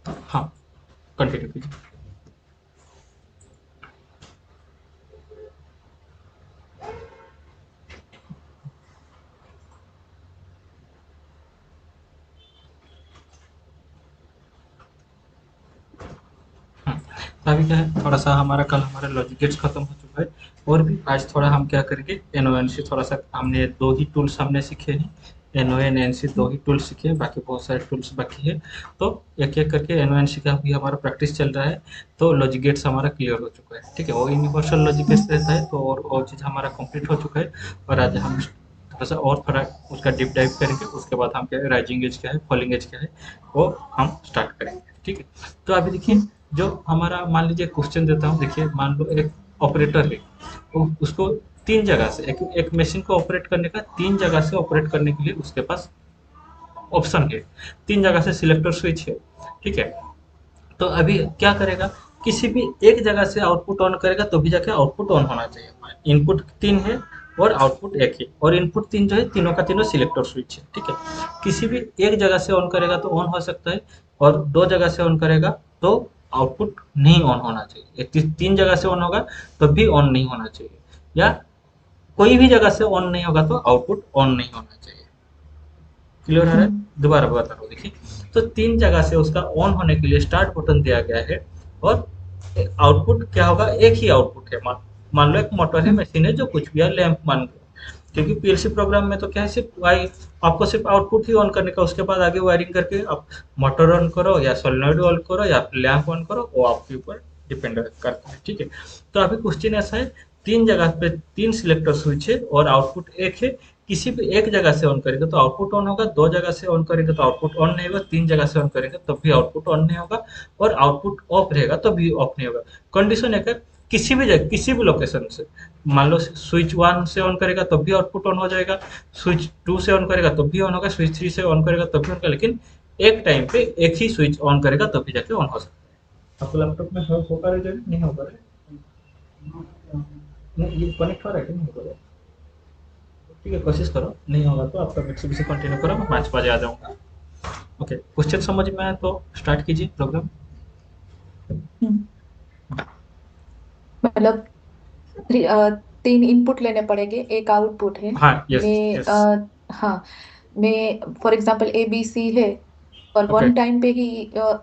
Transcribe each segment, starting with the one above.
हाँ, कंटिन्यू कीजिए। तो अभी क्या है, थोड़ा सा हमारा कल हमारा लॉजिक गेट्स खत्म हो चुका है। और भी आज थोड़ा हम क्या करेंगे, एनओएनसी थोड़ा सा, हमने दो ही टूल्स हमने सीखे हैं। एनओएन एनसी दो ही टूल्स सीखे हैं, बाकी बहुत सारे टूल्स बाकी है। तो एक एक करके एनओएनसी का भी हमारा प्रैक्टिस चल रहा है। तो लॉजिक गेट्स हमारा क्लियर हो चुका है, ठीक है, वो यूनिवर्सल लॉजिक गेट्स रहता है, तो और चीज़ हमारा कंप्लीट हो चुका है। और आज हम थोड़ा सा और थोड़ा उसका डीप डाइव करेंगे, उसके बाद हम क्या राइजिंग एज क्या है, फॉलिंग एज क्या है, वो हम स्टार्ट करेंगे, ठीक है। तो अभी देखिए, जो हमारा मान लीजिए क्वेश्चन देता हूँ, देखिए मान लो एक ऑपरेटर है, उसको तीन जगह से एक मशीन को ऑपरेट करने का, तीन जगह से ऑपरेट करने के लिए उसके पास ऑप्शन है, तीन जगह से सिलेक्टर स्विच है, ठीक है। तो अभी क्या करेगा, किसी भी एक जगह से आउटपुट ऑन करेगा तो भी जाके आउटपुट ऑन होना चाहिए। इनपुट तीन है और आउटपुट एक है, और इनपुट तीन जो है, तीनों का तीनों सिलेक्टर स्विच है, ठीक है। किसी भी एक जगह से ऑन करेगा तो ऑन हो सकता है, और दो जगह से ऑन करेगा तो आउटपुट नहीं ऑन होना चाहिए। तीन जगह से ऑन होगा तो भी ऑन नहीं होना चाहिए, या कोई भी जगह से ऑन नहीं होगा तो आउटपुट ऑन नहीं होना चाहिए। क्लियर है? दोबारा बता रहा हूँ, देखिए। तो तीन जगह से उसका ऑन होने के लिए स्टार्ट बटन दिया गया है, और आउटपुट क्या होगा, एक ही आउटपुट है। मान लो एक मोटर है, मशीन है, जो कुछ भी है, लैंप मान लो। क्योंकि पीएलसी प्रोग्राम में तो क्या है, सिर्फ वाई आपको सिर्फ आउटपुट ही ऑन करने का, उसके बाद आगे वायरिंग करके आप मोटर ऑन करो या सोलेनोइड ऑन करो या फिर लैंप ऑन करो, वो आपके ऊपर डिपेंड करता है, ठीक है। तो अभी क्वेश्चन ऐसा है, तीन जगह पे तीन सिलेक्टर स्विच है और आउटपुट एक है। किसी भी एक जगह से ऑन करेंगे तो आउटपुट ऑन होगा, दो जगह से ऑन करेंगे तो आउटपुट ऑन नहीं होगा, तीन जगह से ऑन करेंगे तब भी आउटपुट ऑन नहीं होगा, और आउटपुट ऑफ रहेगा तो भी ऑफ नहीं होगा। कंडीशन है, किसी भी जगह किसी भी लोकेशन से, मान लो स्विच वन से ऑन करेगा तब भी आउटपुट ऑन हो जाएगा, स्विच टू से ऑन करेगा तब भी ऑन होगा, स्विच थ्री से ऑन करेगा तब भी ऑन होगा, लेकिन एक टाइम पे एक ही स्विच ऑन करेगा तब भी जाके ऑन हो सकता है। आपको लैपटॉप में हो पा रहा है, नहीं हो पा रहा है? नहीं, ये कनेक्ट हो रहा है कि नहीं हो पा रहा है? ठीक है, कोशिश करो, नहीं होगा तो आपका मिक्सी कंटिन्यू करो, मैं 5 बजे आ जाऊंगा। ओके, क्वेश्चन समझ में आया तो स्टार्ट कीजिए प्रोग्राम। हम्म, मतलब तीन इनपुट लेने पड़ेंगे, एक आउटपुट है। हाँ, यस मैं यस। हाँ, मैं for example A B C है, और ओके, वन टाइम पे ही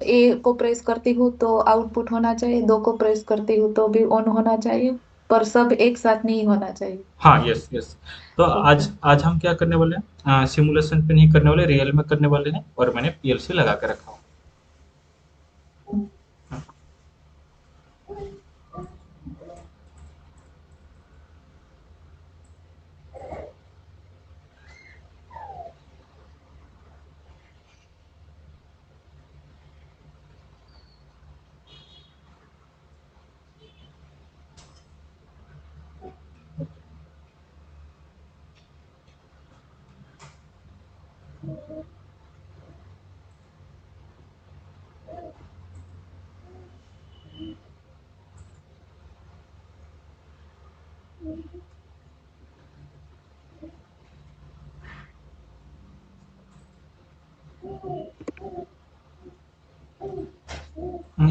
ए को प्रेस करती हूँ तो आउटपुट होना चाहिए, दो को प्रेस करती हूँ तो भी ऑन होना चाहिए, पर सब एक साथ नहीं होना चाहिए। हाँ, यस यस। तो ओके। आज आज हम क्या करने वाले हैं, सिमुलेशन पे नहीं करने वाले, रियल में करने वाले हैं, और मैंने पीएलसी लगा के रखा हूँ।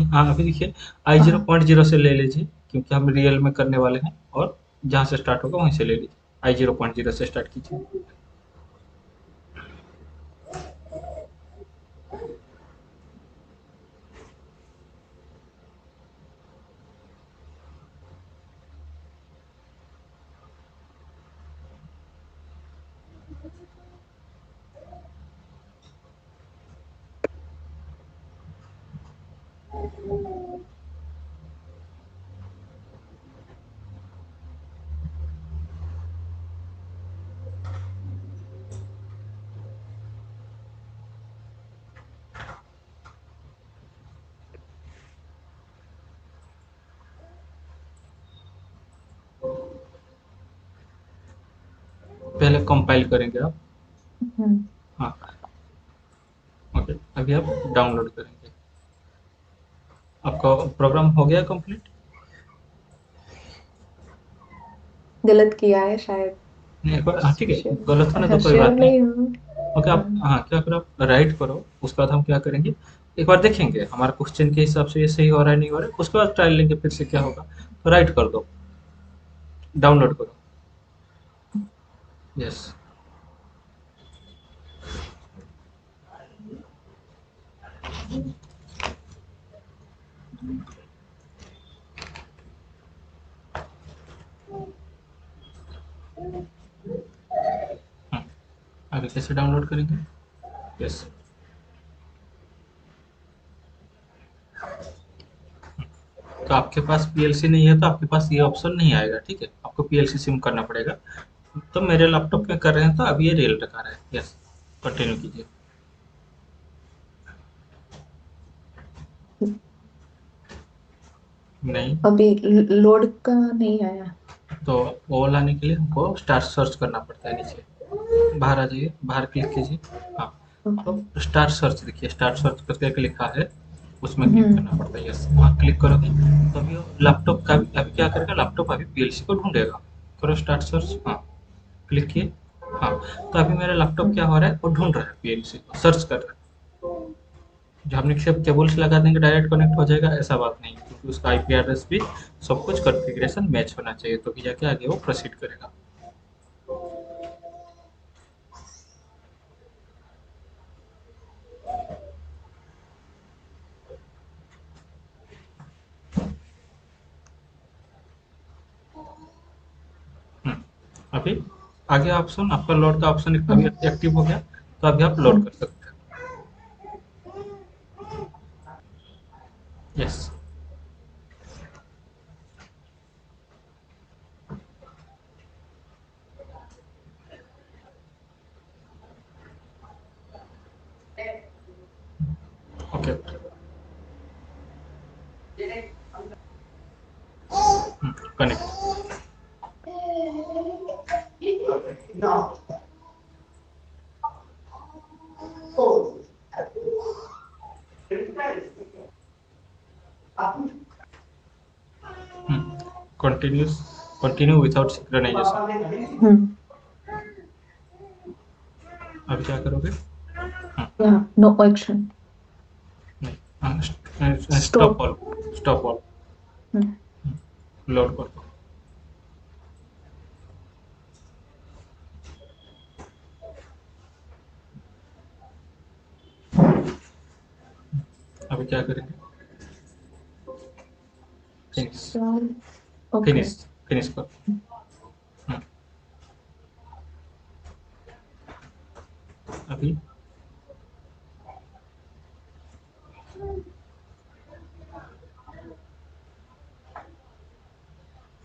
हाँ, अभी देखिए, आई जीरो हाँ, पॉइंट जीरो से ले लीजिए, क्योंकि हम रियल में करने वाले हैं, और जहाँ से स्टार्ट होगा वहीं से ले लीजिए। आई जीरो पॉइंट जीरो से स्टार्ट कीजिए। पहले कंपाइल करेंगे आप। हम्म, हाँ, ओके, अभी आप डाउनलोड करेंगे। आपका प्रोग्राम हो गया कंप्लीट? गलत किया है शायद। नहीं, एक बार, हाँ ठीक है, गलत होने तो श्योर कोई श्योर बात नहीं। नहीं हूँ। ओके, आप हाँ। हाँ क्या करो, आप राइट करो, उसके बाद हम क्या करेंगे, एक बार देखेंगे हमारे क्वेश्चन के हिसाब से ये सही हो रहा है नहीं हो रहा है, उसके बाद ट्रायल लेंगे फिर से क्या होगा। तो राइट कर दो, डाउनलोड करो। यस। आगे कैसे डाउनलोड करेंगे? यस। तो आपके पास पीएलसी नहीं है तो आपके पास ये ऑप्शन नहीं आएगा, ठीक है, आपको पीएलसी सिम करना पड़ेगा। तो मेरे लैपटॉप में कर रहे हैं तो अभी ये रियल दिखा रहा है। यस, कंटिन्यू कीजिए। नहीं, अभी लोड का नहीं आया। तो वो लाने के लिए हमको स्टार सर्च करना पड़ता है नीचे। बाहर आ जाइए, बाहर क्लिक कीजिए। हाँ, ओके। तो स्टार सर्च देखिए, स्टार सर्च करके एक लिखा है, उसमें क्लिक हम्म। करना पड़ता है। यस, वहाँ क्लिक करोगे तो अभी लैपटॉप का अभी क्या करेगा, लैपटॉप अभी पीएलसी को ढूंढेगा। करो स्टार्ट सर्च। हाँ, क्लिक किए। हाँ, तो अभी मेरा लैपटॉप क्या हो रहा है, वो ढूंढ रहा है, पीएलसी को सर्च कर रहा है। जो हमने सिर्फ केबल्स लगा देंगे डायरेक्ट कनेक्ट हो जाएगा, ऐसा बात नहीं, क्योंकि उसका आईपी एड्रेस भी सब कुछ कॉन्फ़िगरेशन मैच होना चाहिए, तो भी जाके आगे वो प्रोसीड करेगा। हम्म, अभी आगे ऑप्शन आपका लोड का ऑप्शन अभी हम्म। एक्टिव हो गया, तो अभी आप लोड हम्म। कर सकते हैं। Yes. Okay. Connect. Continuous continue without synchronization. Hmm. अभी क्या करोगे? No action. नहीं, stop stop. All. Stop all. Hmm. Load कर दो। अभी क्या करेंगे? फिनिश। ओके। फिनिश। फिनिश कर। हम्म, अभी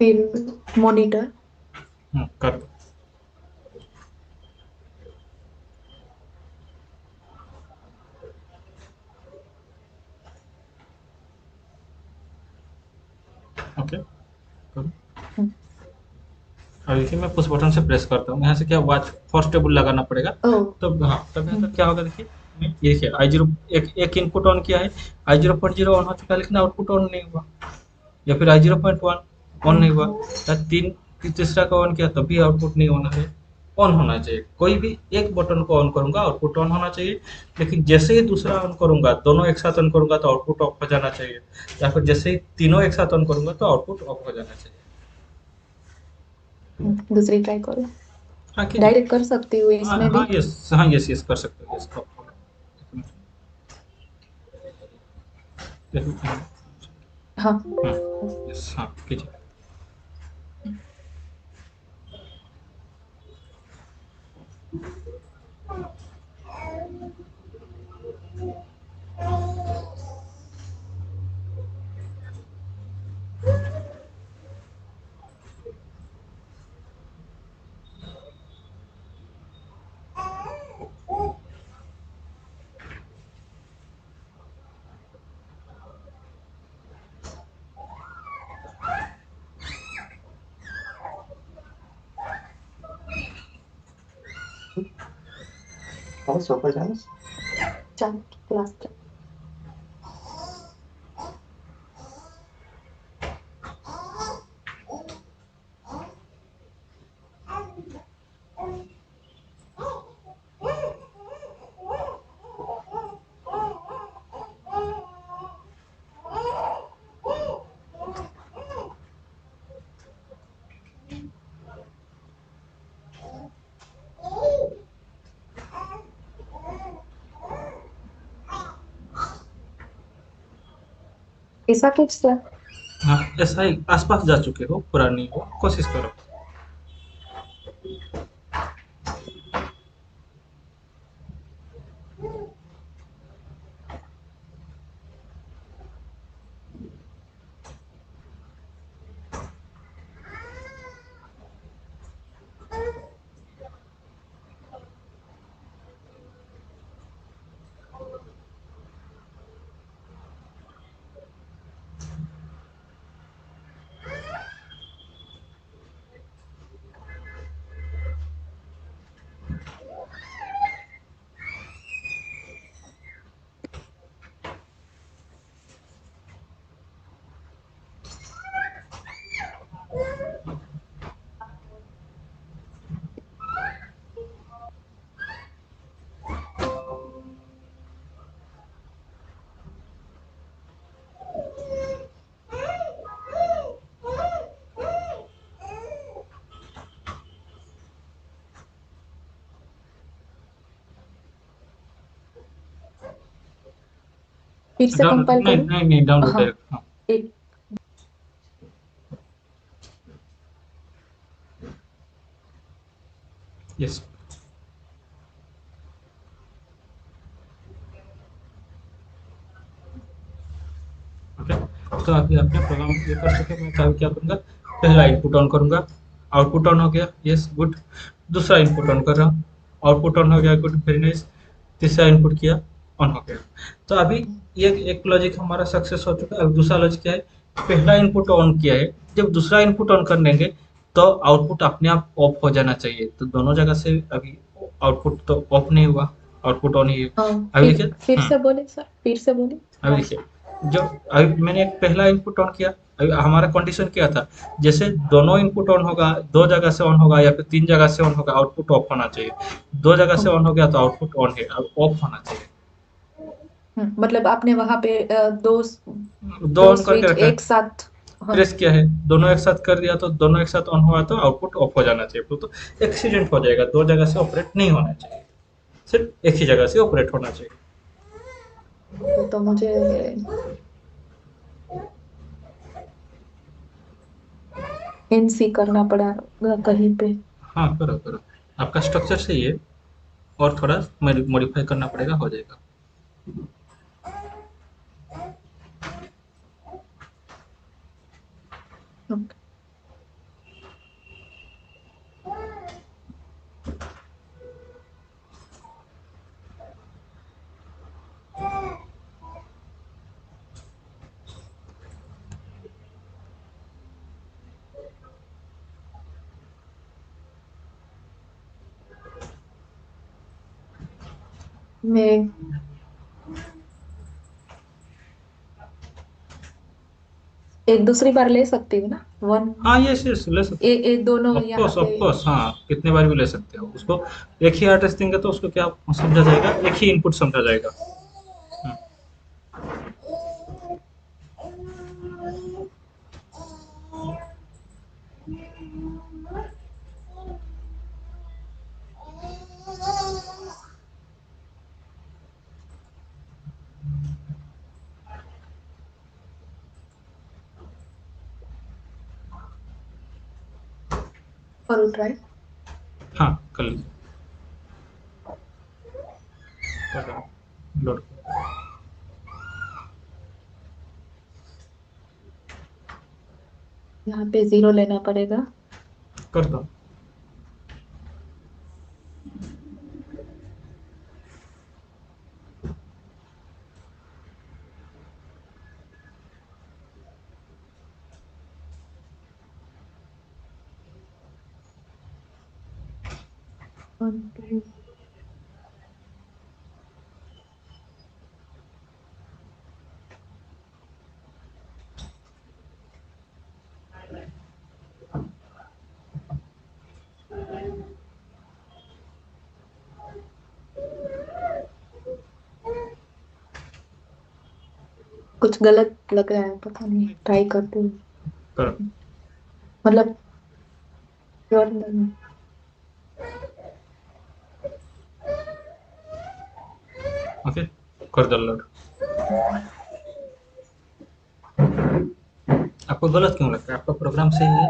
फिर मॉनिटर। कर दो। ओके, करो। अब देखिए मैं पुश बटन से प्रेस करता हूँ, यहाँ से क्या वॉच फर्स्ट टेबल लगाना पड़ेगा। ओ। तो हाँ, तब यहाँ का क्या होगा देखिए। ये देखिए आई जीरो, एक इनपुट ऑन किया है, आई 0.0 ऑन हो चुका है, लेकिन आउटपुट ऑन नहीं हुआ। या फिर आई 0.1 ऑन नहीं हुआ, या तीसरा का ऑन किया तब भी आउटपुट नहीं होना है। ऑन होना चाहिए, कोई भी एक बटन को ऑन करूंगा आउटपुट ऑन होना चाहिए, लेकिन जैसे ही दूसरा ऑन करूंगा, दोनों एक साथ ऑन करूंगा तो आउटपुट ऑफ हो जाना चाहिए, या फिर जैसे ही तीनों एक साथ ऑन करूंगा तो आउटपुट ऑफ हो जाना चाहिए। दूसरी ट्राई करो। हाँ कीजिए। डायरेक्ट कर सकती हूँ हाँ इसमें हाँ भी। यस, हाँ यस यस कर सकते हो, यस। हाँ। यस, हाँ कीजिए। चल क्लास। ऐसा कुछ सर। हाँ, ऐसा ही आसपास जा चुके हो, पूरा नहीं हो, कोशिश करो। फिर से डाउनलोड कंपाइल नहीं, करूँ? नहीं, नहीं, डाउनलोड हाँ, डायरेक्ट, हाँ। एक यस। ओके। तो अभी आपने प्रोग्राम ये कर चुके हैं। मैं क्या करूँगा, पहला इनपुट ऑन करूँगा, आउटपुट ऑन हो गया, यस गुड। दूसरा इनपुट ऑन कर रहा हूँ, आउटपुट ऑन हो गया, गुड, वेरी नाइस। तीसरा इनपुट किया, ऑन हो गया। तो अभी ये एक लॉजिक हमारा सक्सेस हो चुका है। अब दूसरा लॉजिक क्या है, पहला इनपुट ऑन किया है, जब दूसरा इनपुट ऑन कर लेंगे तो आउटपुट अपने आप ऑफ हो जाना चाहिए। तो दोनों जगह से अभी आउटपुट तो ऑफ नहीं हुआ, आउटपुट ऑन ही है। अभी देखिए, फिर से बोले सर, फिर से बोले। अभी हाँ। देखिए, जो अभी मैंने एक पहला इनपुट ऑन किया, अभी हमारा कंडीशन क्या था, जैसे दोनों इनपुट ऑन होगा, दो जगह से ऑन होगा या फिर तीन जगह से ऑन होगा, आउटपुट ऑफ होना चाहिए। दो जगह से ऑन हो गया तो आउटपुट ऑन है, अब ऑफ होना चाहिए। मतलब आपने वहां पे दो दो ऑन करके स्विच रखा है, एक साथ। हाँ। प्रेस किया है, दोनों एक साथ कर दिया, तो दोनों एक साथ ऑन हुआ तो आउटपुट ऑफ हो जाना चाहिए। तो एक्सीडेंट हो जाएगा, दो जगह से ऑपरेट नहीं होना चाहिए, सिर्फ एक ही जगह से ऑपरेट होना चाहिए। तो मुझे एनसी करना पड़ा कहीं पे। हाँ, करो करो, आपका स्ट्रक्चर सही है, और थोड़ा मॉडिफाई करना पड़ेगा, हो जाएगा। ओके। मैं एक दूसरी बार ले सकती हूँ ना, वन। हाँ, यस यस, ले सकते ए दोनों हो, ऑफ यहाँ कोर्स पे। ऑफ कोर्स, हाँ, कितने बार भी ले सकते हो उसको। एक ही एड्रेस देंगे तो उसको क्या समझा जाएगा, एक ही इनपुट समझा जाएगा। हम्म, और ट्राई। हाँ, कर लीजिए, कर रहा हूँ, लोड यहाँ पे जीरो लेना पड़ेगा। कर दो। 1 2। कुछ गलत लग रहा है, पता नहीं, ट्राई करते हैं। करो। मतलब श्योर नहीं। ओके, कर दो लोड। आपको गलत क्यों लगता है? आपका प्रोग्राम सही है।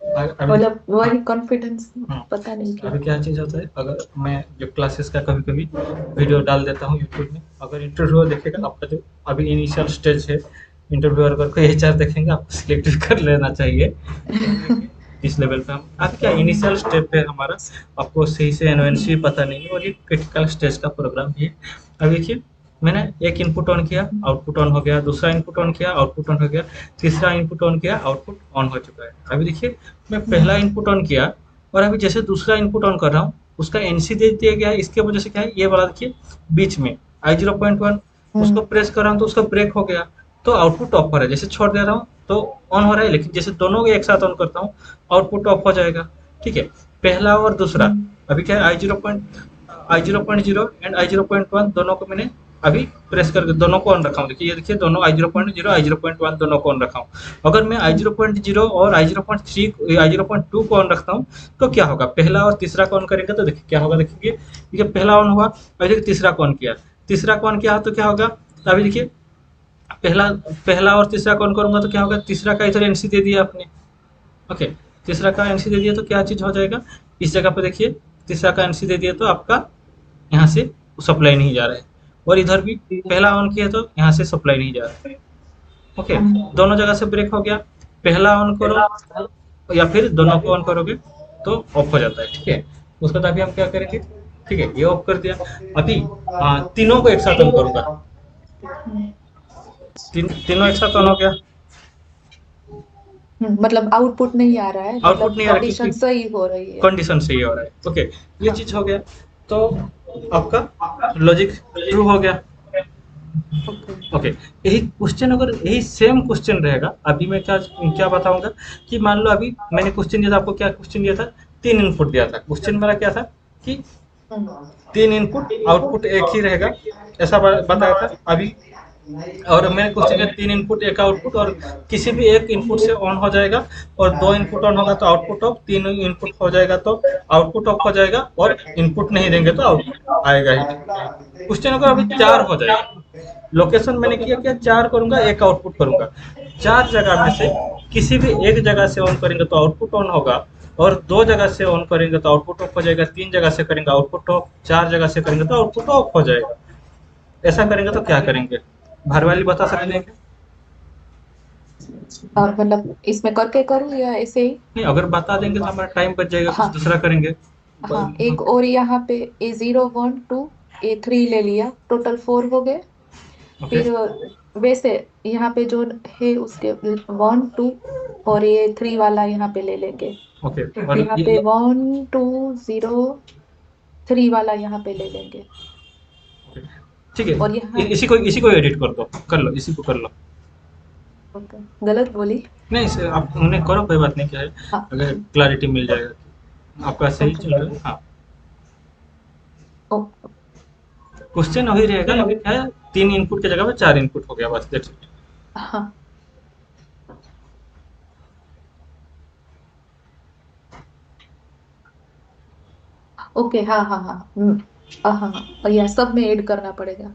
अभी देखिए। मतलब हाँ। वही कॉन्फिडेंस, हाँ। पता नहीं क्यों। अभी क्या चीज़ होता है, अगर मैं जो क्लासेस का कभी कभी वीडियो डाल देता हूँ यूट्यूब में, अगर इंटरव्यूअर देखेगा आपका जो अभी इनिशियल स्टेज है, इंटरव्यूअर अगर कोई एचआर देखेंगे आपको सिलेक्ट भी कर लेना चाहिए। तो अभी देखिए इस लेवल पे हम अभी क्या इनिशियल स्टेप है हमारा, आपको सही से एनओएनसी पता नहीं है और ये क्रिटिकल स्टेज का प्रोग्राम भी है। अभी देखिए मैंने एक इनपुट ऑन किया, आउटपुट ऑन हो गया, दूसरा इनपुट ऑन किया, आउटपुट ऑन हो गया, तीसरा इनपुट ऑन किया, आउटपुट ऑन हो चुका है। अभी देखिए मैं पहला इनपुट ऑन किया और अभी जैसे दूसरा इनपुट ऑन कर रहा हूँ उसका एनसी दे दिया गया है, इसके वजह से क्या है ये वाला देखिए बीच में आई 0.1 उसको प्रेस कर रहा हूँ तो उसका ब्रेक हो गया, तो आउटपुट ऑफ हो रहा है। जैसे छोड़ दे रहा हूँ तो ऑन हो रहा है, लेकिन जैसे दोनों को एक साथ ऑन करता हूँ आउटपुट ऑफ हो जाएगा। ठीक है, पहला और दूसरा अभी क्या है आई 0.0 एंड आई 0.1 दोनों को मैंने अभी प्रेस करके दोनों को ऑन रखा हूँ। देखिए ये देखिए दोनों आई 0.0 आई 0.1 दोनों को ऑन रखा हूँ। अगर मैं आई 0.0 और आई 0.3 आई 0.2 को ऑन रखता हूँ तो क्या होगा, पहला और तीसरा को ऑन करेंगे तो देखिए क्या होगा। देखिए देखिए पहला ऑन हुआ, अभी देखिए तीसरा को ऑन किया, तीसरा को ऑन किया तो क्या होगा। अभी देखिए पहला पहला और तीसरा को ऑन करूंगा तो क्या होगा, तीसरा का इधर एनसी दे दिया आपने। ओके, तीसरा का एनसी दे दिया तो क्या चीज हो जाएगा, इस जगह पे देखिए तीसरा का एनसी दे दिया तो आपका यहाँ से सप्लाई नहीं जा रहा है, और इधर भी पहला ऑन किया तो यहाँ से सप्लाई नहीं जा रहा है। ओके, दोनों जगह से ब्रेक हो गया, पहला ऑन करो या फिर दोनों को ऑन करोगे तो ऑफ हो जाता है। ठीक है, उसके बाद अभी हम क्या करेंगे, ठीक है ये ऑफ कर दिया। अभी तीनों को एक साथ ऑन करूंगा, तीनों एक साथ ऑन हो गया। मतलब आउटपुट नहीं आ रहा है, आउटपुट मतलब नहीं आ रहा कंडीशन क्योंकि सही हो रही है। कंडीशन सही हो रहा है। ओके, ये हाँ। चीज हो गया तो आपका लॉजिक ट्रू हो गया। ओके। ओके, यही क्वेश्चन अगर यही सेम क्वेश्चन रहेगा, अभी मैं क्या क्या बताऊंगा कि मान लो अभी मैंने क्वेश्चन दिया था आपको, क्या क्वेश्चन दिया था, तीन इनपुट दिया था। क्वेश्चन मेरा क्या था कि तीन इनपुट आउटपुट एक ही रहेगा, ऐसा बताया था। अभी और मैंने क्वेश्चन किया तीन इनपुट एक आउटपुट, और किसी भी एक इनपुट से ऑन हो जाएगा और दो इनपुट ऑन होगा तो आउटपुट ऑफ, तीन इनपुट हो जाएगा तो आउटपुट ऑफ हो जाएगा, और इनपुट नहीं देंगे तो आउटपुट आएगा ही नहीं। क्वेश्चन अगर अभी चार हो जाएगा, लोकेशन मैंने किया क्या, चार करूंगा एक आउटपुट करूंगा, चार जगह में से किसी भी एक जगह से ऑन करेंगे तो आउटपुट ऑन होगा, और दो जगह से ऑन करेंगे तो आउटपुट ऑफ हो जाएगा, तीन जगह से करेंगे आउटपुट ऑफ, चार जगह से करेंगे तो आउटपुट ऑफ हो जाएगा। ऐसा करेंगे तो क्या करेंगे, घर वाली बता सकते हैं क्या? और मतलब इसमें करके करूँ या ऐसे ही? नहीं, अगर बता देंगे तो हमारा टाइम बच जाएगा, कुछ हाँ। दूसरा करेंगे। हाँ, एक और यहाँ पे A0 1 2 A3 ले लिया, टोटल 4 हो गए। ओके। फिर वैसे यहाँ पे जो है उसके 1 2 और ये 3 वाला यहाँ पे ले लेंगे। ओके और यहाँ पे 1 2 0 3 वाला यहाँ पे ले लेंगे। okay, ठीक है, और यहाँ इसी को एडिट कर दो, कर लो, इसी को कर लो। ओके, गलत बोली। नहीं इसे आप उन्हें करो, कोई बात नहीं, क्या है, हाँ। अगर क्लैरिटी मिल जाएगा आपका सही ओके। चल रहा है। हाँ, ओ, क्वेश्चन वही रहेगा, लेकिन क्या है तीन इनपुट की जगह पे चार इनपुट हो गया, बस दैट्स इट। हाँ। ओके। हाँ हाँ हाँ। हाँ हाँ, और यह सब में ऐड करना पड़ेगा।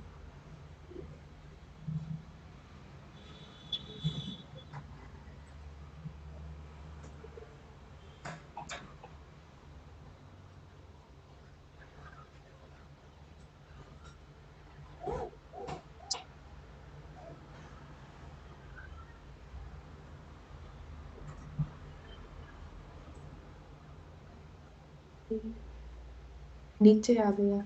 नीचे आ गया।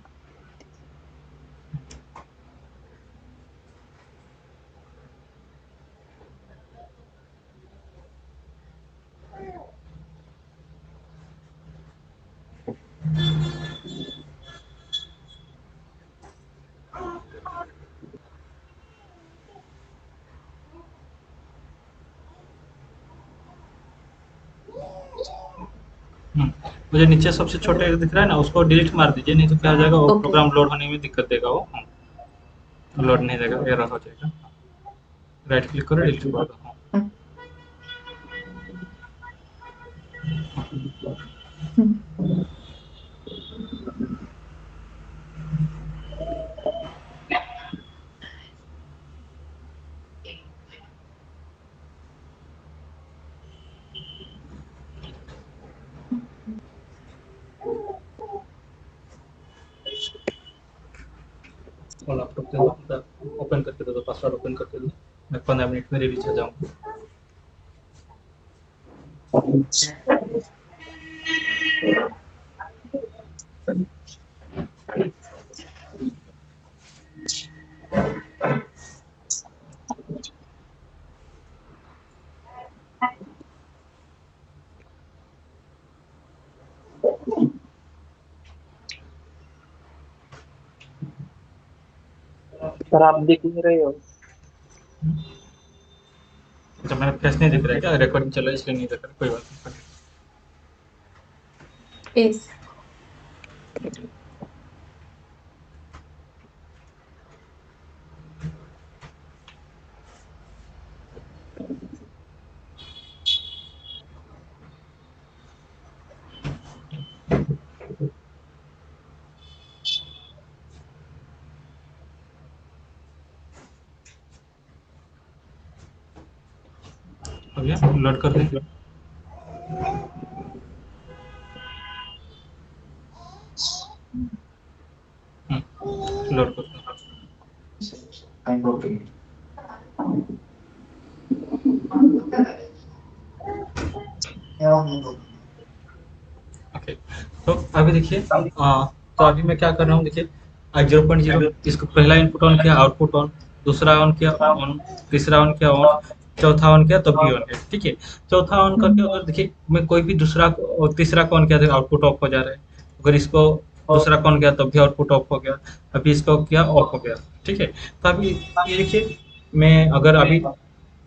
मुझे नीचे सबसे छोटे दिख रहा है ना, उसको डिलीट मार दीजिए, नहीं तो क्या हो जाएगा वो ओके। प्रोग्राम लोड होने में दिक्कत देगा, वो लोड नहीं देगा, एरर हो जाएगा। राइट क्लिक करो, डिलीट कर दो। दे दो, मतलब ओपन करके दे दो, पासवर्ड ओपन करके दो, मैं 15 मिनट में रिलीज हो जाऊँगा। सर आप दिख नहीं रहे हो। जब मेरा फेस नहीं दिख रहा है क्या, रिकॉर्डिंग चल रहा है इसलिए नहीं दिख रहा, कोई बात नहीं। यस। हो गया, लोड कर देंगे। लोड कर दो। ओके, तो अभी देखिए, तो अभी मैं क्या कर रहा हूँ, देखिए 0.0, इसको पहला इनपुट ऑन किया, आउटपुट ऑन, दूसरा ऑन किया ऑन, तीसरा ऑन किया ऑन, चौथा ऑन किया तब भी ऑन है, ठीक है। चौथा ऑन करके अगर देखिए मैं कोई भी दूसरा और तीसरा को ऑन किया तो आउटपुट ऑफ हो जा रहा है, अगर इसको दूसरा को ऑन किया तब भी आउटपुट ऑफ हो गया, अभी इसको किया ऑफ हो गया, ठीक है। तो अभी ये देखिए, मैं अगर अभी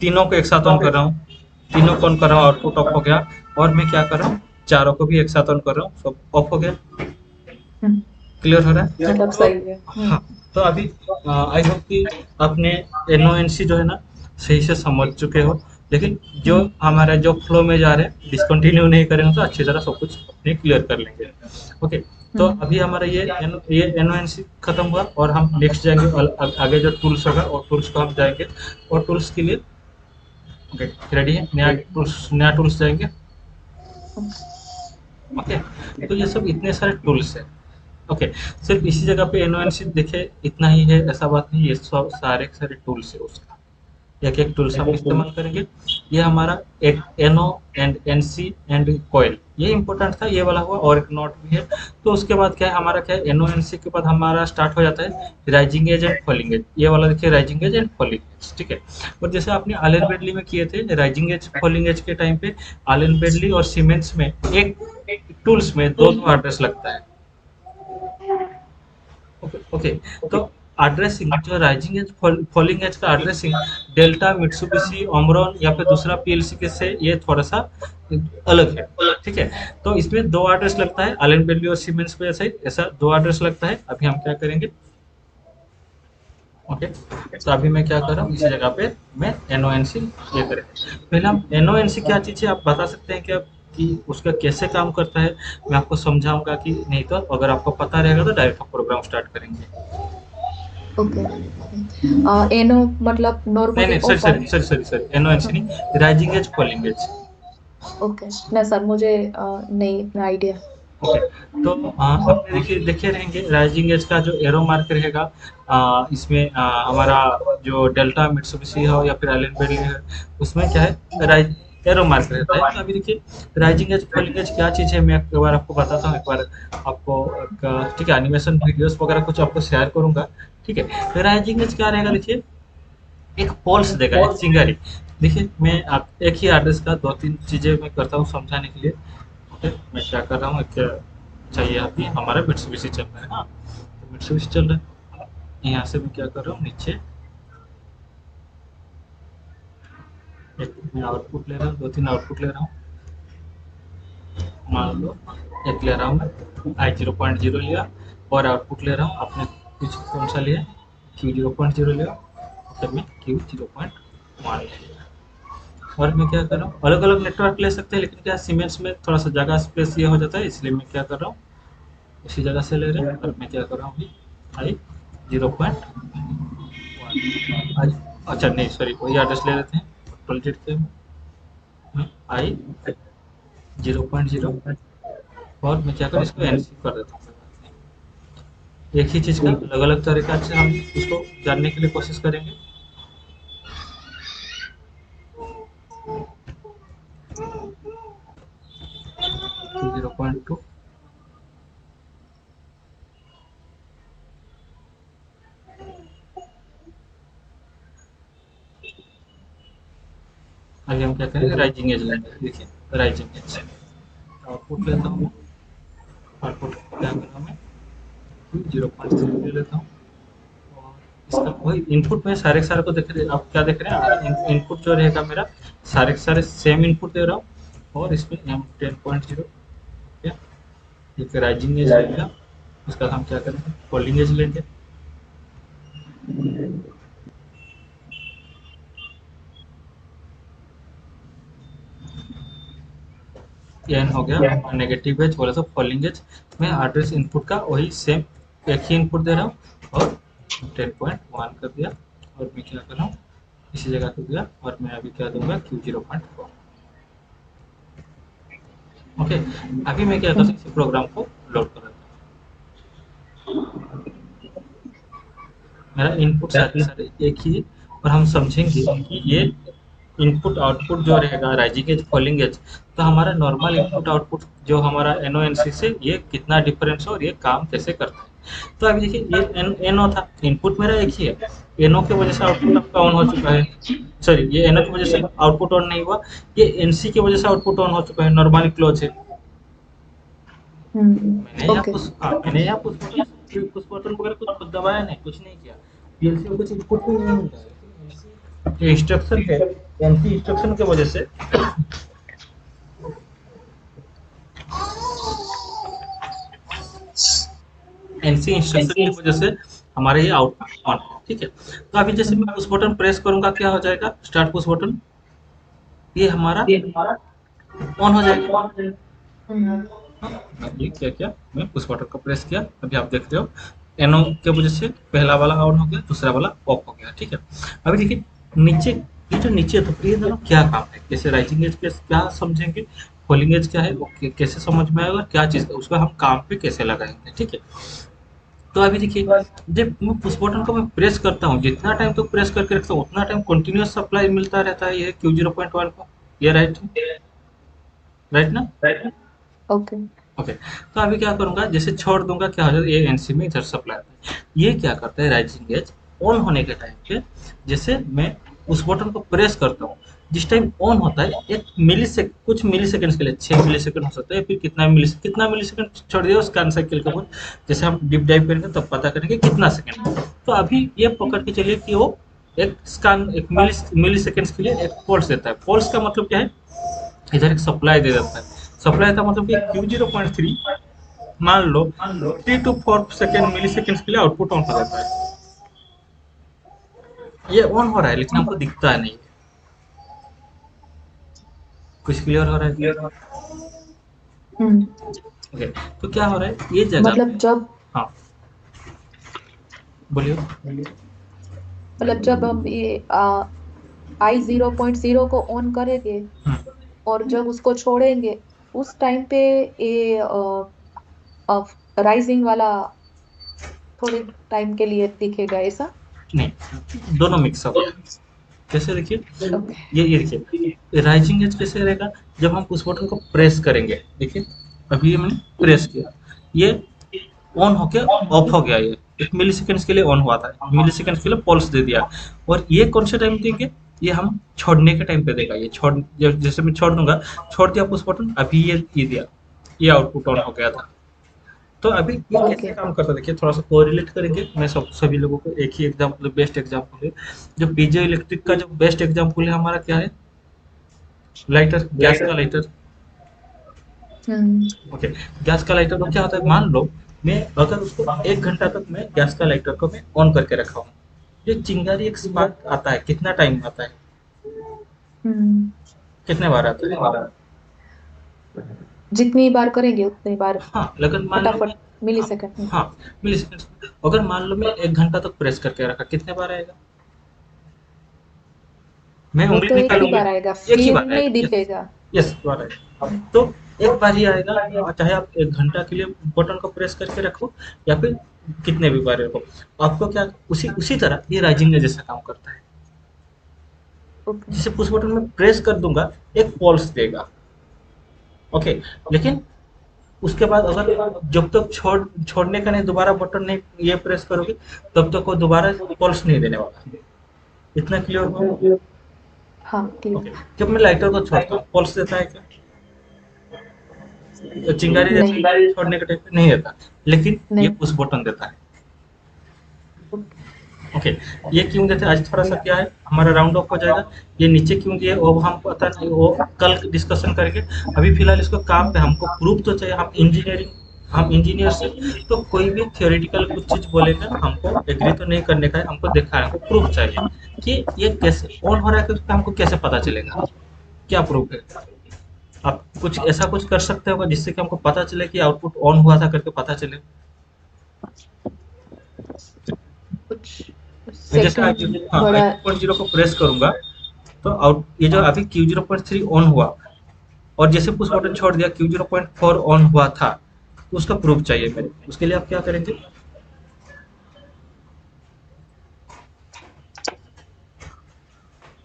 तीनों को एक साथ ऑन कर रहा हूँ, तीनों को ऑन कर रहा हूँ, आउटपुट ऑफ हो गया, और मैं क्या कर रहा हूँ, चारों को भी एक साथ ऑन कर रहा हूँ, सब ऑफ हो गया। क्लियर हो रहा है? मतलब तो सही है। हाँ, तो अभी आई होप कि आपने एनओएनसी जो है ना सही से समझ चुके हो, लेकिन जो हमारा जो फ्लो में जा रहे हैं डिसकंटिन्यू नहीं करेंगे तो अच्छी तरह सब कुछ अपने क्लियर कर लेंगे। ओके, तो अभी हमारा ये एनओएनसी खत्म हुआ और हम नेक्स्ट जाएंगे, आगे जो टूल्स होगा और टूल्स को हम जाएंगे, और टूल्स के लिए ओके रेडी है, नया टूल्स जाएंगे। ओके, तो ये सब इतने सारे टूल्स हैं। ओके, सिर्फ इसी जगह पे एनओएनसी देखे इतना ही है ऐसा बात नहीं, ये सब सारे के सारे टूल्स है उसका, एक एक टूल्स हम इस्तेमाल करेंगे। ये हमारा एक NO and NC and coil, ये इंपॉर्टेंट था, ये वाला हुआ, और एक नोट भी है। तो उसके बाद क्या है हमारा, क्या है एनओ एनसी के बाद हमारा स्टार्ट हो जाता है rising edge and falling edge, ये वाला देखिए rising edge and falling edge, ठीक है। और जैसे आपने आलन बेडली में किए थे राइजिंग एज फॉलिंग एज के टाइम पे, आलन बेडली और सीमेंस में एक टूल्स में दो एड्रेस लगता है। ओके ओके, तो एड्रेसिंग जो राइजिंग एज फॉलिंग एज का एड्रेसिंग डेल्टा मित्सुबिशी ओमरॉन या फिर दूसरा पीएलसी के से ये थोड़ा सा अलग है, ठीक है। तो इसमें दो एड्रेस लगता है, अलेन बेडली और सीमेंस पे ऐसा दो एड्रेस लगता है। अभी हम क्या करेंगे, ओके, तो अभी मैं क्या कर रहा हूँ, इसी जगह पे मैं एनओएनसी ये करेंगे। पहले हम एनओएनसी क्या चीज़ है आप बता सकते हैं क्या, कि उसका कैसे काम करता है, मैं आपको समझाऊंगा कि नहीं, तो अगर आपको पता रहेगा तो डायरेक्ट हम प्रोग्राम स्टार्ट करेंगे। ओके। एनो मतलब नहीं नॉर्मली नहीं, sorry open. Sorry sorry sorry sorry, N O N C नहीं, rising edge falling edge. Okay, नहीं सर मुझे नहीं इतना आइडिया। ओके, तो आपने देखिए देखे रहेंगे राइजिंग एज का जो एरो मार्क रहेगा, इसमें हमारा जो डेल्टा मित्सुबिशी हो या फिर एलन बेडली है, उसमें क्या है राइज एरो मार्क रहता है। तो अभी देखिए राइजिंग एज फॉलिंग एज क्या चीज़ है, मैं एक बार आपको बताता हूँ, एक बार आपको ठीक है, एनिमेशन वीडियोस वगैरह कुछ आपको शेयर करूंगा, ठीक है। राइजिंग एज क्या रहेगा, देखिए एक पोल्स देगा, एक चिंगारी। देखिए मैं आप एक ही एड्रेस का दो तीन चीज़ें मैं करता हूँ समझाने के लिए। ओके, मैं क्या कर रहा हूँ, एक चाहिए अभी हमारा मित्सुबिशी चल रहा है, हाँ तो मित्सुबिशी चल रहा है, यहाँ से मैं क्या कर रहा हूँ, नीचे एक मैं आउटपुट ले रहा हूँ, दो तीन आउटपुट ले रहा हूँ, मान लो एक ले रहा हूँ मैं I0.0 लिया, और आउटपुट ले रहा हूँ आपने कुछ कौन सा लिया, Q0.0 लिया, फिर मैं Q0.1 लिया। और मैं क्या कर रहा हूँ, अलग अलग नेटवर्क ले सकते हैं, लेकिन क्या सीमेंस में थोड़ा सा जगह स्पेस ये हो जाता है, इसलिए मैं क्या कर रहा हूँ उसी जगह से ले रहे हैं। और मैं क्या कर रहा हूँ अभी I0.1, अच्छा नहीं सॉरी, वही एड्रेस ले लेते हैं, कंट्रोल जेड के I0.0, और मैं क्या कर इसको एनसी कर देता हूँ, एक ही चीज का अलग अलग तरीका से हम इसको जानने के लिए कोशिश करेंगे। 0.2 अभी हम क्या करेंगे, राइजिंग एज लेंगे। देखिए राइजिंग एज आउटपुट लेता हूँ, आउटपुट क्या करूँ मैं 0.3 ले लेता हूँ। और इसका वही इनपुट में सारे के सारे को देख रहे, आप क्या देख रहे हैं, इनपुट जो रहेगा मेरा सारे के सारे सेम इनपुट दे रहा हूँ। और इसमें M10.0 एक राइजिंग एज लेगा, उसका हम क्या करेंगे फॉलिंग एज लेंगे। एन हो गया और नेगेटिव एज बोला तो फॉलिंग एज में एड्रेस इनपुट का वही सेम एक ही इनपुट दे रहा हूँ और 10.1 कर दिया। और मैं क्या कर रहा हूँ इसी जगह कर दिया और मैं अभी क्या दूंगा Q0.4। ओके, अभी मैं क्या कर सकता हूँ प्रोग्राम को लोड कर देता हूँ। मेरा इनपुट सारे सारे एक ही, और हम समझेंगे कि ये इनपुट आउटपुट जो रहेगा राइजिंग एज फॉलिंग एज, तो हमारा नॉर्मल इनपुट आउटपुट जो हमारा एनओएनसी से ये कितना डिफरेंस है और ये काम कैसे करता है। तो अभी देखिए ये एनओ था, इनपुट मेरा एक ही है, एनओ की वजह से आउटपुट आपका ऑन हो चुका है। सॉरी, ये एनओ की वजह से आउटपुट ऑन नहीं हुआ, ये एनसी की वजह से आउटपुट ऑन हो चुका है, नॉर्मली क्लोज है। ओके। मैंने यहाँ पुश बटन वगैरह कुछ दबाया नहीं, कुछ नहीं किया, पीएलसी में कुछ इनपुट भी नहीं मिला है। जो इंस्ट्रक्शन है एनसी इंस्ट्रक्शन की वजह से एनसी इंस्ट्रक्शन की वजह से हमारे ये आउटपुट ऑन है। ठीक है, तो अभी जैसे मैं पुश बटन प्रेस करूंगा क्या हो जाएगा, स्टार्ट पुश बटन, ये हमारा ऑन हो जाएगा। ये क्या किया, मैं पुश बटन को प्रेस किया, अभी आप देख रहे हो एनो के वजह से पहला वाला ऑन हो गया, दूसरा वाला ऑफ हो गया। ठीक है, अभी देखिए नीचे, ये जो नीचे तो ये दोनों क्या काम है, कैसे राइजिंग एज के क्या समझेंगे, फॉलिंग एज क्या है वो कैसे समझ में आएगा, क्या चीज उसका हम काम पे कैसे लगाएंगे। ठीक है, तो अभी देखिए जब मैं पुश बटन को मैं प्रेस करता हूँ, जितना टाइम तो प्रेस करके रखता हूँ उतना टाइम कंटिन्यूअस सप्लाई मिलता रहता है ये Q0.1 को। ये राइट ना? ओके। ओके, तो अभी क्या करूंगा, जैसे छोड़ दूंगा क्या हो जाएगा, ये एनसी में इधर सप्लाई आता है। ये क्या करता है राइजिंग एज ऑन होने के टाइम पे, जैसे मैं उस बटन को प्रेस करता हूँ, जिस टाइम ऑन होता है कुछ मिली सेकंड्स के लिए 6 मिली सेकंड हो सकता है, फिर कितना मिली सेकंड छोड़ दिया उसका साइकिल के ऊपर, जैसे हम डीप डाइव करेंगे तब पता करेंगे कितना सेकंड। तो अभी ये पकड़ के चलिए कि वो एक मिली सेकंड्स के लिए एक पल्स देता है। पल्स का मतलब क्या है, इधर एक सप्लाई दे देता है, सप्लाई का मतलब कि Q0.3 मान लो 3 to 4 सेकेंड मिली सेकेंड के लिए आउटपुट ऑन हो जाता है। ये ऑन हो रहा है लेकिन हमको दिखता है नहीं। कुछ क्लियर हो रहा है? ओके, तो क्या हो रहा है ये जगह मतलब जब हाँ बोलिए। मतलब जब हम ये I0.0 को ऑन करेंगे और जब उसको छोड़ेंगे उस टाइम पे ये राइजिंग वाला थोड़े टाइम के लिए दिखेगा ऐसा। नहीं, दोनों मिक्स अप। कैसे देखिए, ओके। ये देखिए राइजिंग एज कैसे रहेगा, जब हम उस बटन को प्रेस करेंगे, देखिए अभी ये मैंने प्रेस किया, ये ऑन होके ऑफ हो गया, ये 1 मिली सेकेंड्स के लिए ऑन हुआ था, मिली सेकेंड्स के लिए पल्स दे दिया। और ये कौन से टाइम देंगे, ये हम छोड़ने के टाइम पे देगा। ये छोड़ जैसे मैं छोड़ दूंगा, छोड़ दिया पुश बटन, अभी ये दिया, ये आउटपुट ऑन हो गया था। तो अभी ये कैसे काम करता है देखिए, थोड़ा सा कोरिलेट करेंगे। मैं सभी लोगों को एक ही एग्जाम्पल, बेस्ट एग्जाम्पल है, जो पीजे इलेक्ट्रिक का जो बेस्ट एग्जाम्पल है हमारा क्या है, लाइटर, गैस का लाइटर। ओके, गैस का लाइटर को क्या होता है, मान लो मैं अगर उसको 1 घंटा तक मैं गैस का लाइटर को मैं ऑन करके रखा हूँ, ये चिंगारी एक स्पार्क आता है, कितना टाइम आता है, कितने बार आता है? जितनी बार करेंगे उतनी बार हाँ, लेकिन मान लो फटाफट मिली सेकंड। हाँ मिली सेकंड, अगर मान लो मैं 1 घंटा तक प्रेस करके रखा, कितने बार आएगा? मैं वो उंगली तो एक ही निकालूंगी, बार आएगा, एक ही फिर बार नहीं आएगा। दिखेगा। यस बार आएगा, तो एक बार ही आएगा, चाहे आप 1 घंटा के लिए बटन को प्रेस करके रखो या फिर कितने भी बार को आपको क्या उसी उसी तरह ये राइजिंग का जैसा काम करता है। ओके। जिसे पुश बटन में प्रेस कर दूंगा एक पल्स देगा। ओके, लेकिन उसके बाद अगर जब तक छोड़ने का नहीं दोबारा बटन नहीं ये प्रेस करोगे तब तक वो दोबारा पल्स नहीं देने वाला। इतना क्लियर हुआ? हाँ ओके, क्लियर। जब मैं लाइटर को छोड़ता हूँ पल्स देता है क्या? चिंगारी देता है नहीं। क्या? छोड़ने के टाइम पे नहीं देता, लेकिन ये नहीं। पुश बटन देता है। ओके। ओके, ये क्यों देते हैं आज थोड़ा सा क्या है हमारा राउंड ऑफ हो जाएगा। ये नीचे क्यों दिए वो हम पता नहीं, वो कल डिस्कशन करेंगे। अभी फिलहाल इसको काम पे हमको प्रूफ तो चाहिए। हम इंजीनियर से तो कोई भी थियोरेटिकल कुछ चीज बोलेगा हमको एग्री तो नहीं करने का है, हमको देखा है, हमको प्रूफ चाहिए कि ये कैसे ऑन हो रहा है, तो हमको कैसे पता चलेगा, क्या प्रूफ है। आप कुछ ऐसा कुछ कर सकते हो जिससे कि हमको पता चले कि आउटपुट ऑन हुआ था करके पता चले। कुछ मैं जैसे सेकंड हाँ आई थोड़ा। 2.0 को प्रेस करूंगा तो आउट ये जो अभी Q0.3 ऑन हुआ और जैसे पुश बटन छोड़ दिया Q0.4 ऑन हुआ था, तो उसका प्रूफ चाहिए मेरे। उसके लिए आप क्या करेंगे?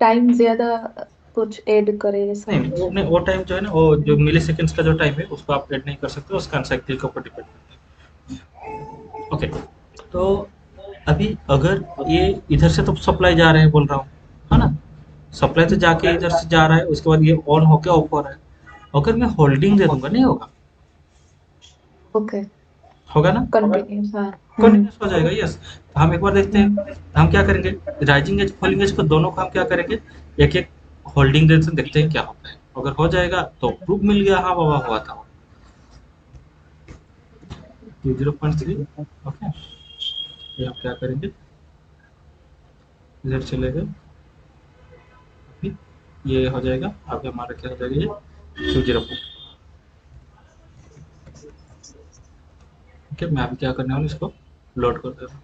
टाइम ज्यादा कुछ ऐड करे ऐसा नहीं कुछ। वो टाइम जो है ना, वो जो मिली सेकेंड्स का जो टाइम है उसको आप ऐड नहीं कर सकते, उसका साइकिल के ऊपर डिपेंड करता है। ओके, तो अभी अगर ये इधर से तो सप्लाई जा रहे हैं बोल रहा हूँ, है ना? सप्लाई तो जाके इधर से जा रहा है, उसके बाद ये ऑन होके ऑफ हो रहा है। अगर मैं होल्डिंग दे दूंगा नहीं होगा? ओके। होगा ना? कंटिन्यूस हाँ। कंटिन्यूस हो जाएगा, यस। हम एक बार देखते हम्म। हैं हम क्या करेंगे। राइजिंग एज फॉलिंग एज को दोनों को हम क्या करेंगे, एक एक होल्डिंग देते देखते हैं क्या होता है। अगर हो जाएगा तो प्रूफ मिल गया, हाँ बाबा हुआ था। 0.3। ओके, ये हम क्या करेंगे, इधर चले गए, अभी ये हो जाएगा, अभी हमारा क्या हो जाएगा, ये 2 0। ओके, मैं अभी क्या करने वाला हूँ, इसको लोड कर दे रहा हूँ।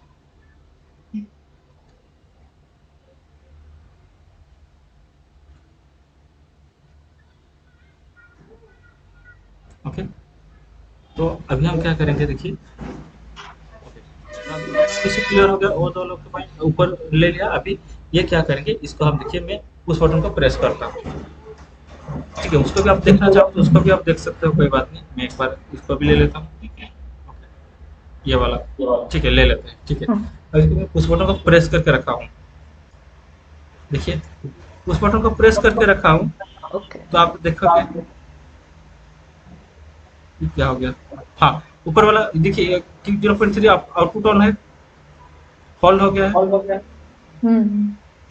ओके, तो अभी हम क्या करेंगे देखिए। इसे क्लियर हो गया, वो दोनों के पॉइंट ऊपर ले लिया। अभी ये क्या करेंगे, इसको हम देखिए, मैं उस बटन को प्रेस करता हूँ। ठीक है, उसको भी आप देखना चाहो तो उसको भी आप देख सकते हो, कोई बात नहीं। मैं एक बार इसको भी ले लेता हूँ। ये वाला, ठीक है, ले लेते हैं। ठीक है, हम्म। अब इसको मैं उस बटन को प्रेस करके रखा हूँ। देखिए, उस बटन को प्रेस करके रखा हूँ, ओके। तो आप देखोगे ये क्या हो गया। हाँ, ऊपर वाला देखिए Q0.3 आउटपुट ऑन है, होल्ड हो गया है, हम्म।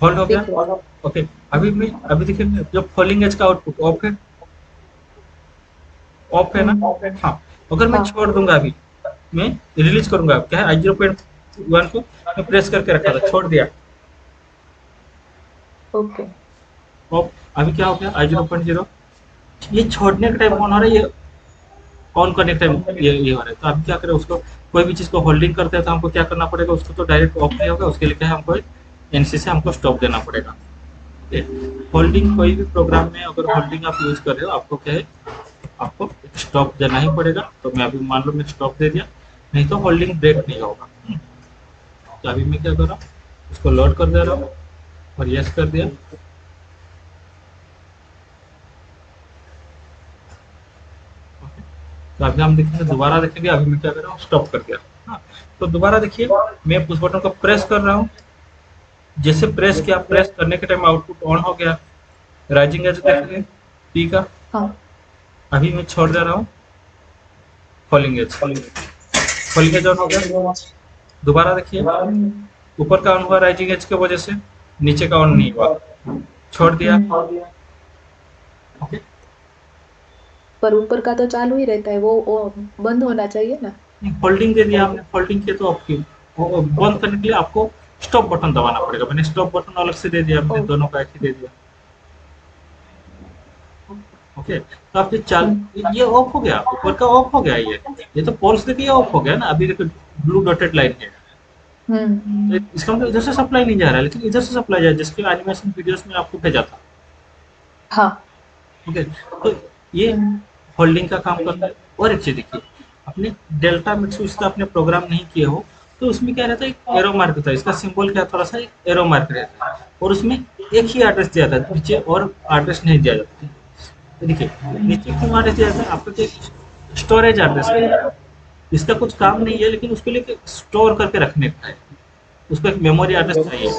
होल्ड हो गया। दिख रहा ओके, अभी देखिए जब फॉलिंग एज का आउटपुट ऑफ है, ऑफ है ना? हम्म। हाँ, अगर मैं हाँ। छोड़ दूंगा, अभी मैं रिलीज करूंगा, क्या है I0.1 को मैं प्रेस करके रखा था, छोड़ दिया, ओके। ऑफ। अभी क्या हो गया I0.0, ये छोड़ने के टाइम ऑन हो रहा है, ये ऑन करने के टाइम ये हो रहा है। तो अभी क्या करें, उसको कोई भी चीज को होल्डिंग करते हैं तो हमको क्या करना पड़ेगा, उसको तो डायरेक्ट ऑफ नहीं होगा, उसके लिए क्या है, हमको एनसी से हमको स्टॉप देना पड़ेगा। होल्डिंग कोई भी प्रोग्राम में अगर होल्डिंग आप यूज कर रहे हो, आपको क्या है, आपको स्टॉप देना ही पड़ेगा। तो मैं अभी मान लो मैं स्टॉप दे दिया, नहीं तो होल्डिंग ब्रेक नहीं होगा। तो अभी मैं क्या कर रहा हूँ, इसको लोड कर दे रहा हूँ और यस कर दिया। तो अभी हम देखेंगे, दोबारा देखेंगे, अभी मैं क्या कर रहा हूँ, स्टॉप कर दिया। हाँ, तो दोबारा देखिए, मैं उस बटन को प्रेस कर रहा हूँ, जैसे प्रेस किया, प्रेस करने के टाइम आउटपुट ऑन हो गया। राइजिंग एज देखेंगे पी का, हाँ। अभी मैं छोड़ दे रहा हूँ, falling edge, falling as on हो गया। दोबारा देखिए, हम्म। ऊपर का ऑन हुआ राइजिंग एज की वजह से, नीचे का ऑन नहीं हुआ, छोड़ दिया। हम्म। ओके, पर ऊपर का तो चालू ही रहता है, वो बंद होना चाहिए ना। फोल्डिंग दे दिया आपने, फोल्डिंग किया तो आपकी वो बंद करने के लिए आपको स्टॉप बटन दबाना पड़ेगा। मैंने स्टॉप बटन अलग से दे दिया, मैंने ओ। दोनों का एक ही दे दिया। ओके, तो आपके चाल हम्म। ये ऑफ हो गया, ऊपर का ऑफ हो गया, ये तो पोल्स देखिए ऑफ हो गया ना। अभी देखो ब्लू डॉटेड लाइन है, तो हम्म। इसका मतलब इधर से सप्लाई नहीं जा रहा है, लेकिन इधर से सप्लाई जा रहा है, जिसके एनिमेशन वीडियोस में आपको भेजा था। हाँ। ओके, तो ये हम्म। होल्डिंग का काम करता है। और एक चीज देखिए, अपने डेल्टा मिट स्विच का अपने प्रोग्राम नहीं किए हो तो उसमें क्या रहता है, एक एरो मार्क होता है, इसका सिंबल क्या थोड़ा सा एक एरो मार्क रहता है, और उसमें एक ही एड्रेस दिया जाता है, नीचे और एड्रेस नहीं दिया जाता। तो देखिए हम्म, नीचे क्यों एड्रेस दिया जाता है, आपका जो स्टोरेज एड्रेस है, इसका कुछ काम नहीं है, लेकिन उसके लिए स्टोर करके रखने का है, उसको एक मेमोरी एड्रेस चाहिए।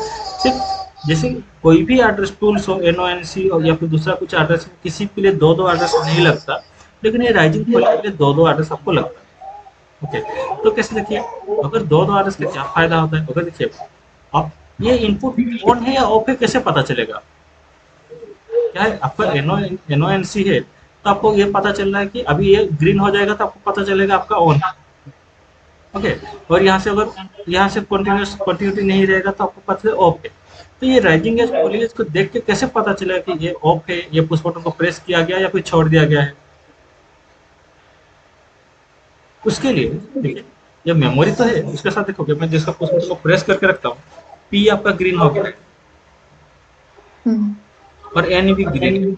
सिर्फ जैसे कोई भी एड्रेस टूल्स हो, एनओएनसी हो या फिर दूसरा कुछ एड्रेस, किसी के लिए दो दो एड्रेस नहीं लगता, लेकिन ये राइजिंग कोलिंग के लिए दो दो एड्रेस आपको लगता है। ओके, तो कैसे देखिए, अगर दो दो एड्रेस का क्या फायदा होता है, अगर देखिए आप ये इनपुट ऑन है या ऑफ है कैसे पता चलेगा, क्या है आपका एनओएनसी है तो आपको ये पता चल रहा है कि अभी ये ग्रीन हो जाएगा तो आपको पता चलेगा आपका ऑन। ओके, और यहाँ से अगर यहाँ से कंटिन्यूटी नहीं रहेगा तो आपको पता है ऑफ है। तो ये राइजिंग एज फॉलिंग एज को देख के कैसे पता चलेगा कि ये ऑफ है, ये पुश बटन को प्रेस किया गया या फिर छोड़ दिया गया है। उसके लिए देखिए, ये मेमोरी तो है, उसके साथ देखोगे मैं जिसका पुश बटन को प्रेस करके रखता हूँ, पी आपका ग्रीन हो गया हम्म, और एन भी ग्रीन है।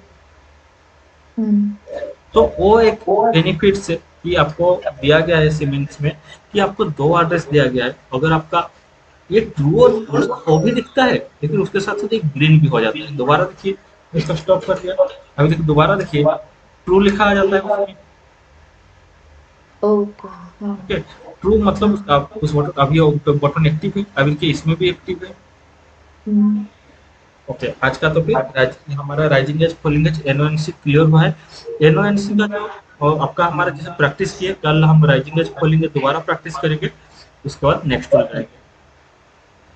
हम्म, तो वो एक बेनिफिट से कि आपको दिया गया है सीमेंस में, कि आपको दो एड्रेस दिया गया है, अगर आपका ये ट्रू और फॉल्स वो भी दिखता है, लेकिन उसके साथ साथ एक ग्रीन भी हो जाता है। दोबारा देखिए, इसका स्टॉप कर दिया, अभी देखिए दोबारा देखिए, ट्रू लिखा आ जाता है उसमें। ओके, हाँ, ओके, ट्रू मतलब हाँ, उस बटन, अभी बटन एक्टिव है, अभी देखिए इसमें भी एक्टिव है। हम्म, ओके, आज का तो फिर हमारा rising edge falling edge N O N C clear हुआ है। एनओएनसी का जो और आपका हमारा जैसे प्रैक्टिस किए, कल हम राइजिंग एज फॉलिंग एज दोबारा प्रैक्टिस करेंगे, उसके बाद नेक्स्ट टूल जाएंगे।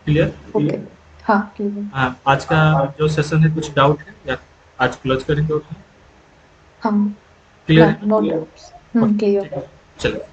क्लियर? ओके, हाँ, क्लियर, हाँ, आज का जो सेशन है कुछ डाउट है या आज क्लोज करेंगे उठा? हम, क्लियर ना, है? No doubts, okay, clear. ठीक है, चलिए।